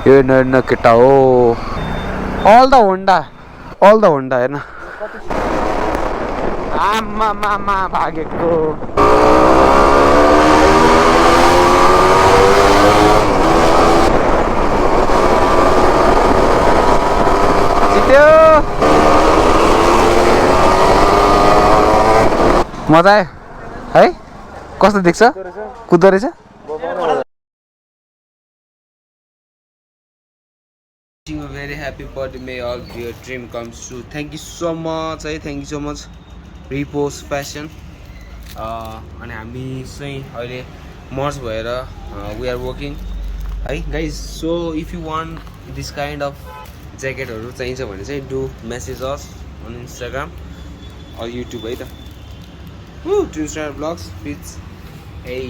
यो न केटा हो अल द होन्डा हेर्न आमा भागेको जित्यो मजा आयो है कस्तो देख्छ कुद्दो रहेछ Wishing a very happy birthday. May all your dream comes true. Thank you so much. Thank you so much. Repose fashion. अनि हामी चाहिँ अहिले मर्ज भएर we are working. है guys. So if you want this kind of ज्याकेटहरु चाहिन्छ भने चाहिँ do message us on Instagram or YouTube है त. To Instagram vlogs please. Hey.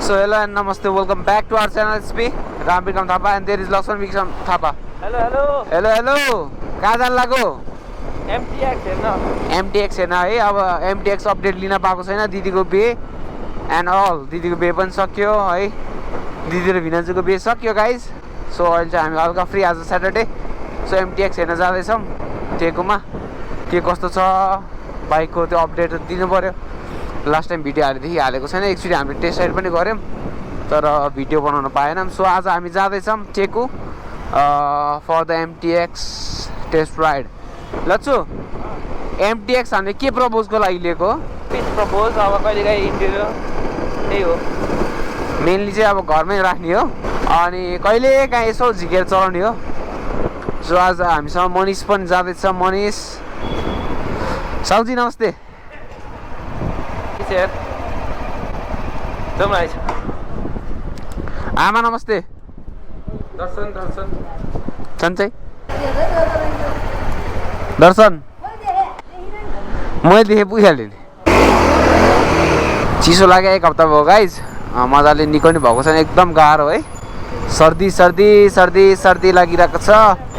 So hello and namaste. Welcome back to our channel. It's me, Ram Thapa, and there is Lakshman Vikram Thapa. Hello. कहाँ जान लाग्यो? MTX हेर्न है अब MTX update लिन पाएको छैन दिदीको बे एन्ड अल दिदीको बे पनि सक्यो है दिदी र भिनाजुको बे सक्यो गाइज सो अहिले चाहिँ हामी हल्का फ्री आज स्याटरडे सो MTX हेर्न जाँदैछौँ टेकुमा के कस्तो छ बाइकको त्यो अपडेट दिनु पर्यो लास्ट टाइम भिडियो हालेको छैन एक्चुअली हामीले टेस्ट राइड पनि गऱ्यौँ तर भिडियो बनाउन पाएनौँ सो आज हामी जाँदैछौँ Teku for the MTX test ride लच्चु MTX हामीले के प्रपोजको लागि लिएको पिच प्रपोज अब कहिलेकाहीँ इन्टेरियर त्यही हो मेनली चाहिँ अब घरमै राख्ने हो अनि कहिलेकाहीँ यसो झिकेर चलाउने हो सो आज हामीसँग मनिष पनि जाँदैछ मनिष साउजी नमस्ते आमा नमस्ते दर्शन सन्चै दर्शन मैले देखेँ पुगिहालेँ नि चिसो लाग्यो एक हप्ता भयो गाइज मजाले निको नि भएको छैन एकदम गाह्रो है सर्दी लागिरहेको छ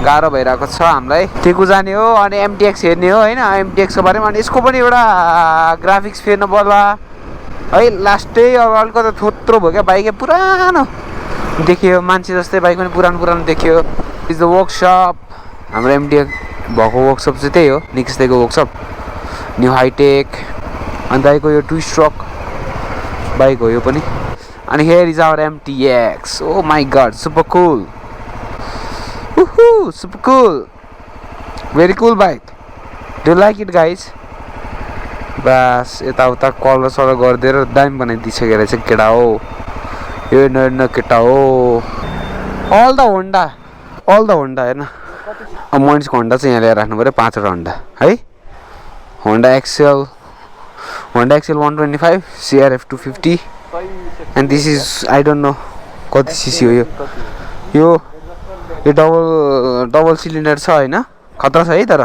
गाह्रो भइरहेको छ हामीलाई टेकु जाने हो अनि MTX हेर्ने हो होइन MTX को बारेमा अनि यसको पनि एउटा ग्राफिक्स फेर्नु पर्ला है लास्टै अब अलिकति थोत्रो भयो क्या बाइक पुरानो देखियो मान्छे जस्तै बाइक पनि पुरानो देखियो इज द वर्कसप हाम्रो MTX भएको वर्कसप चाहिँ त्यही हो निक्स्टेको वर्कसप न्यू हाइटेक अनि दाइको यो 2 स्ट्रोक बाइक हो यो पनि and here is our MTX oh my god super cool woohoo super cool very cool bike do you like it guys बस यता उता कलर सलर गरिदिएर दामी बनाइदिइसकेर चाहिँ केटा हो यो न केटा हो अल द होन्डा हेर्न अब मनिषको होन्डा चाहिँ यहाँ ल्याएर राख्नु पऱ्यो 5 वटा होन्डा है Honda Excel 125 CRF 250 and this is I don't know कति सीसी हो यो डबल सिलिन्डर छ हैन खतरा छ है तर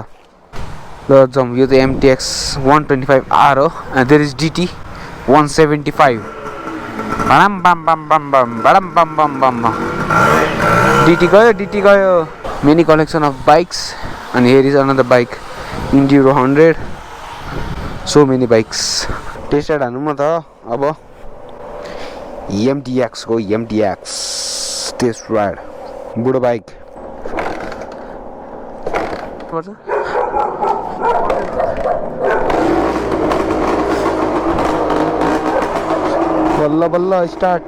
ल जम यो त MTX 125R हो and there is DT 175 bam DT गयो many collection of bikes and here is another bike Enduro 100 so many bikes test ride हान्नु म त अब MTX को MTX टेस्ट राइड बुढो बाइक बल्ल स्टार्ट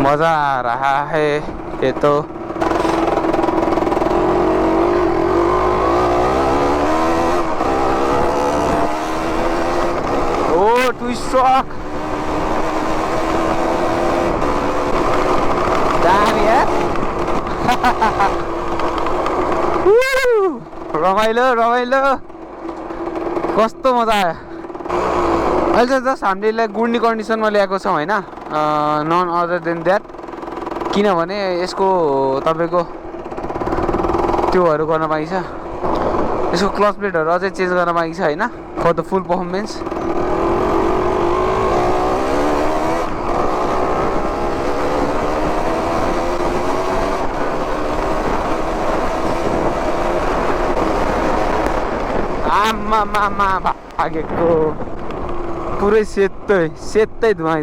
मजा आ रहा है ये तो ओ 2 स्ट्रोक दामी है रमाइलो कस्तो मजा आयो अहिले चाहिँ जस्ट हामीले गुड्ने कन्डिसनमा ल्याएको छौँ होइन नन अदर देन द्याट किनभने यसको तपाईँको त्योहरू गर्न पाइन्छ यसको क्लच प्लेटहरू अझै चेन्ज गर्न बाँकी छ होइन फर द फुल पर्फर्मेन्स आमा भागेको पुरै सेतै धुवा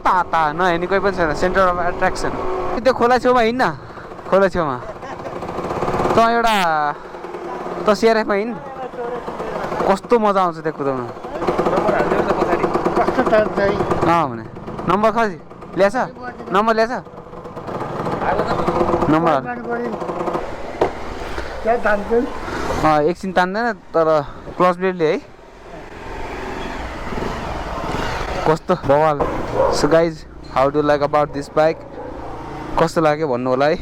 ताता नहेर्ने कोही पनि छैन सेन्टर अफ एट्र्याक्सन त्यो खोला छेउमा हिँड्न खोला छेउमा त एउटा त सिआरएफमा हिँड कस्तो मजा आउँछ त्यहाँ कुदाउन भने नम्बर खै ल्याछ नम्बर ल्याछ नम्बर एकछिन तान्दैन तर क्लच प्लेटले है कस्तो बवाल so guys how do like about this bike कस्तो लाग्यो भन्नु होला है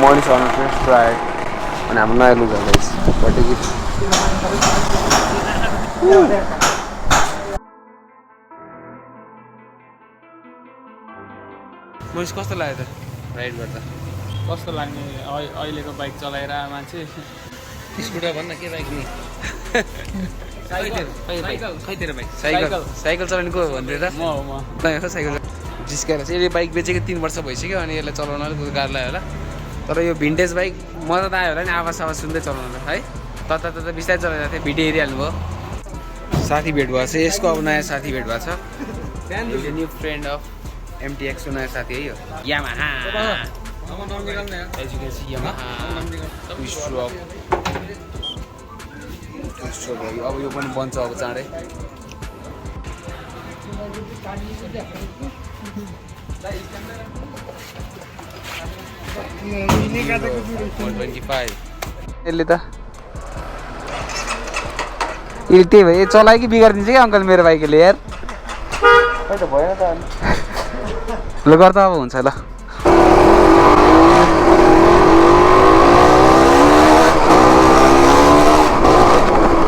मनिस अन फर्स्ट राइड अनि हाम्रो नयाँ लुगा गाइज मनिस कस्तो लाग्यो त राइड गर्दा कस्तो लाग्ने अहिलेको बाइक चलाएर मान्छे स्कुटर भन्न के बाइक नि खैतिर बाइक साइकल चलाउने को भन्दै त साइकल जिस्काएर चाहिँ यसले बाइक बेचेको 3 वर्ष भइसक्यो अनि यसलाई चलाउन अलिक गाह्रो लाग्यो होला तर यो भिन्टेज बाइक मजा त आयो होला नि आवाज सुन्दै चलाउन है तता बिस्तारै चलाइरहेको थिएँ भिडियो हेरिहाल्नु भयो साथी भेट भएको छ यसको अब नयाँ साथी भेट भएको छ न्यू फ्रेन्ड अफ MTX को नयाँ साथी है यो यामाहा अब यो पनि बन्छ अब चाँडै यसले त त्यही भयो चलायो कि बिगारिदिन्छ कि अङ्कल मेरो बाइकले यार खै त भएन त ल गर्दा अब हुन्छ ल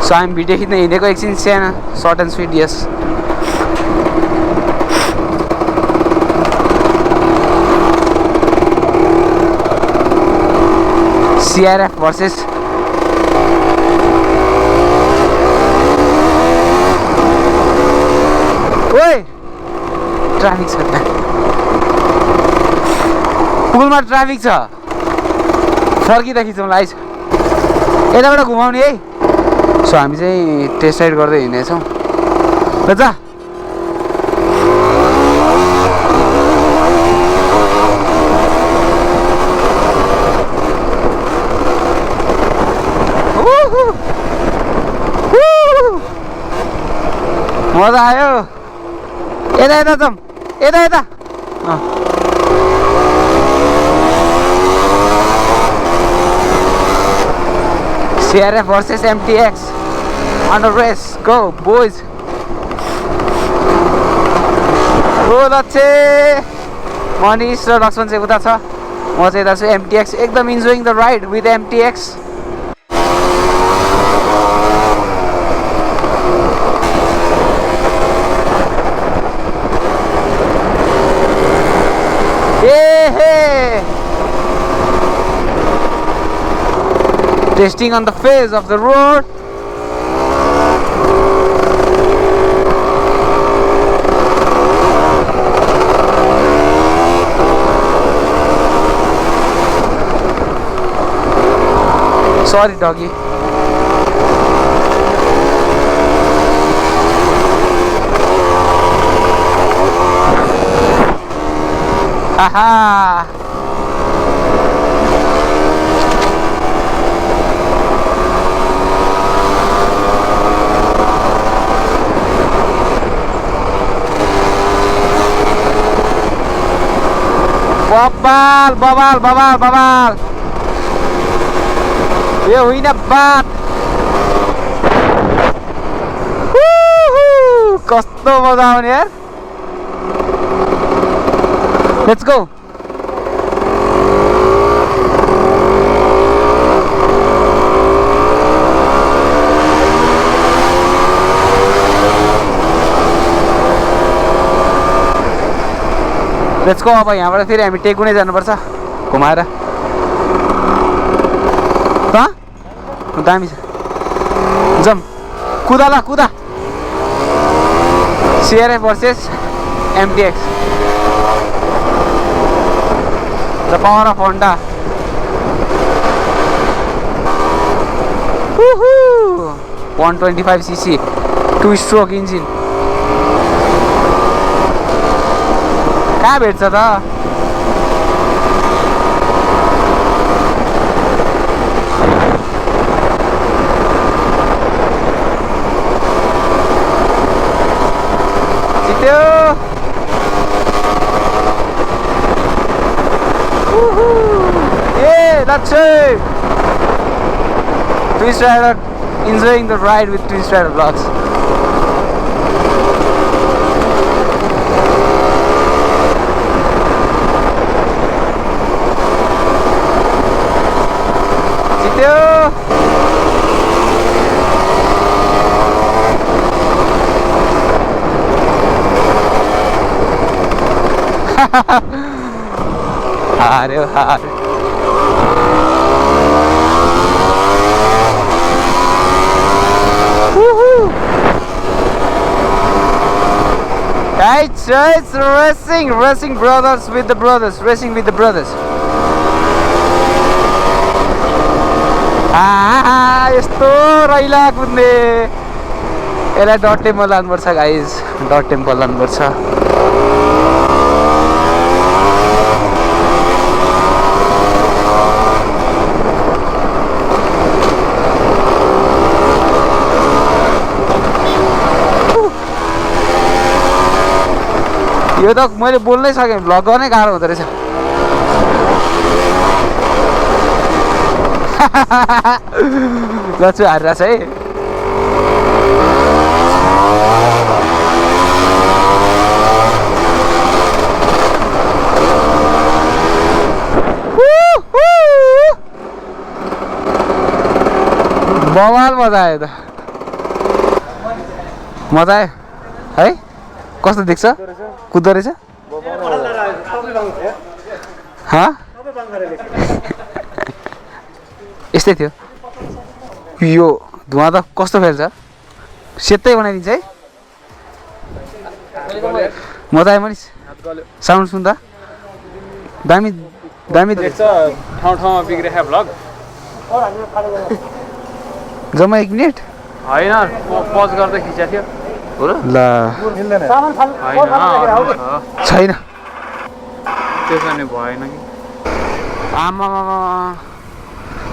सो हामी भिडियो खिच्न हिँडेको एकछिन सानो short and sweet yes CRF versus ओए ट्राफिक छ पुलमा ट्राफिक छ फर्किँदा खिचौँला आइज यताबाट घुमाउने है सो हामी चाहिँ टेस्ट राइड गर्दै हिँड्नेछौँ ल जा मजा आयो यता जाउँ यता CRF versus MTX on the race. Go boys. Oh लच्छे Manish र लक्ष्मण चाहिँ उता छ म चाहिँ यता छु MTX एकदम enjoying the ride with MTX Testing on the face of the road. Sorry, doggy. Haha. बबाल यो होइन बात कस्तो मजा आउने यार लेट्स गो लेट्स गो। अब यहाँबाट फेरि हामी टेकुनै जानुपर्छ घुमाएर त दामी छ जम कुदा ल कुदा CRF versus MTX the power of Honda 125cc 2-stroke engine कहाँ भेट्छ त जित्यो that's it. Twist Rider enjoying the ride with Twist Rider vlogs. Jityo. हार्यो हार्यो Guys, it's racing brothers with the brothers, racing with the brothers. यस्तो रैला कुद्ने यसलाई dot temple लानुपर्छ guys dot temple लानुपर्छ यो त मैले बोल्नै सकेँ भ्लग गर्नै गाह्रो हुँदो रहेछ लच्चु हारिरहेछ है बवाल मजा आयो त मजा आयो है कस्तो देख्छ कुद्दो रहेछ यस्तै थियो यो धुवा त कस्तो फेल्छ सेतै बनाइदिन्छ है मजा आयो मनिस साउन्ड सुन्दा दामी दामी देख्छ ठाउँ ठाउँमा बिग्रेको भ्लग जम्मा 1 मिनेट होइन पज गर्दै खिचेको थियो हो र ल छैन त्यसो नि भएन कि आमा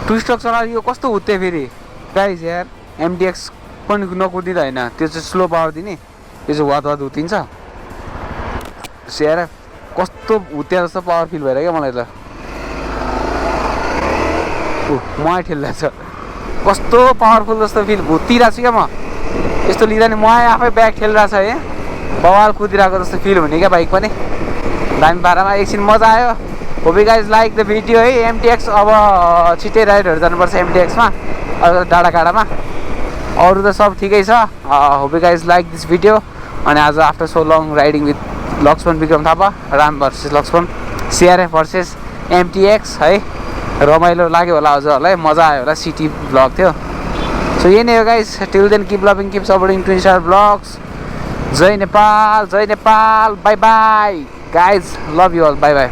टुस्टक चला यो कस्तो हुत्ते फेरि गाइज यार MTX पनि नकुदिँदा होइन त्यो चाहिँ स्लो पावर दिने यो चाहिँ वाद हुत्तिन्छ यार कस्तो हुत्ते जस्तो पावर फिल भएर क्या मलाई त मलाई ठेल्दैछ कस्तो पावरफुल जस्तो फिल हुत्तिरहेको छु क्या म यस्तो लिँदा नि म आफै ब्याग ठेलिरहेको छ है बवाल कुदिरहेको जस्तो फिल हुने क्या बाइक पनि दामी पारामा एकछिन मजा आयो hope you guys like the video है MTX अब छिट्टै राइडहरू जानुपर्छ MTX मा डाँडा काँडामा अरू त सब ठिकै छ hope you guys like this video अनि आज after so long riding with Laxman Vikram Thapa Ram versus Laxman CRF versus MTX है रमाइलो लाग्यो होला हजुरहरूलाई मजा आयो होला सिटी भ्लग थियो सो यही नै हो guys till then keep loving keep supporting twin star vlogs जय Nepal bye bye guys love you all bye by